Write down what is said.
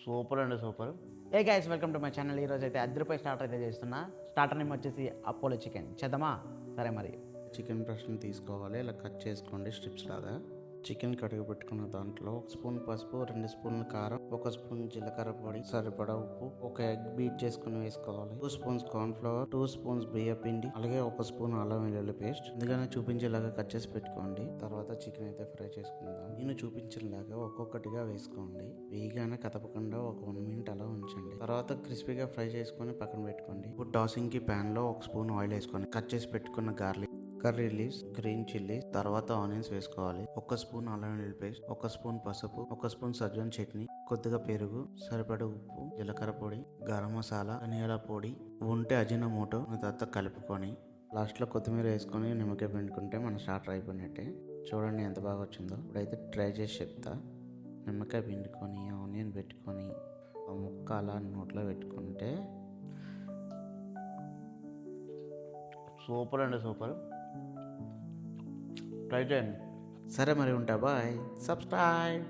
Super అండి super. A guys, welcome to my channel. ఈరోజు అయితే 10 రూపాయల స్టార్టర్ అయితే చేస్తున్నా. స్టార్టర్ నేమ్ వచ్చేసి అపోలో చికెన్. చేద్దామా? సరే మరి. చికెన్ బ్రష్ని తీసుకోవాలి, ఇలా కట్ చేసుకోండి స్ట్రిప్స్ లాగా. చికెన్ కడుగు పెట్టుకున్న దాంట్లో 1 స్పూన్ పసుపు, 2 స్పూన్ల కారం, 1 స్పూన్ జీలకర్ర పొడి, సరిపడా ఉప్పు, 1 ఎగ్ బీట్ చేసుకుని వేసుకోవాలి, 2 స్పూన్స్ కార్న్ ఫ్లవర్, 2 స్పూన్స్ బియ్య పిండి, అలాగే 1 స్పూన్ అల్లం వెల్లుల్లి పేస్ట్. ఎందుకని చూపించేలాగా కట్ చేసి పెట్టుకోండి. తర్వాత చికెన్ అయితే ఫ్రై చేసుకుందాం. నేను చూపించేలాగా ఒక్కొక్కటిగా వేసుకోండి. వేయగానే కదపకుండా ఒక 1 మినిట్ అలా ఉంచండి. తర్వాత క్రిస్పీగా ఫ్రై చేసుకొని పక్కన పెట్టుకోండి. ఇప్పుడు టాసింగ్ కి ప్యాన్ లో 1 స్పూన్ ఆయిల్ వేసుకొని కట్ చేసి పెట్టుకున్న garlic, curry leaves, green chillies, తర్వాత ఆనియన్స్ వేసుకోవాలి. 1 స్పూన్ అల్లం వెల్లుల్లి పేస్ట్, 1 స్పూన్ పసుపు, 1 స్పూన్ సజ్జన్ చట్నీ, కొద్దిగా పెరుగు, సరిపడా ఉప్పు, జీలకర్ర పొడి, గరం మసాలా, ధనియాల పొడి, ఉంటే అజినోమోటో. తర్వాత కలుపుకొని లాస్ట్లో కొత్తిమీర వేసుకొని నిమ్మకాయ పిండుకుంటే మన స్టార్టర్ అయిపోయినట్టే. చూడండి ఎంత బాగా వచ్చిందో. ఇప్పుడైతే ట్రై చేసి చెప్తా. నిమ్మకాయ పిండుకొని ఆనియన్ పెట్టుకొని ఆ ముక్క అలా నోట్లో పెట్టుకుంటే సూపర్ అండి సూపర్. ట్రై చేయండి. సరే మరి ఉంటా, బాయ్. సబ్స్క్రైబ్.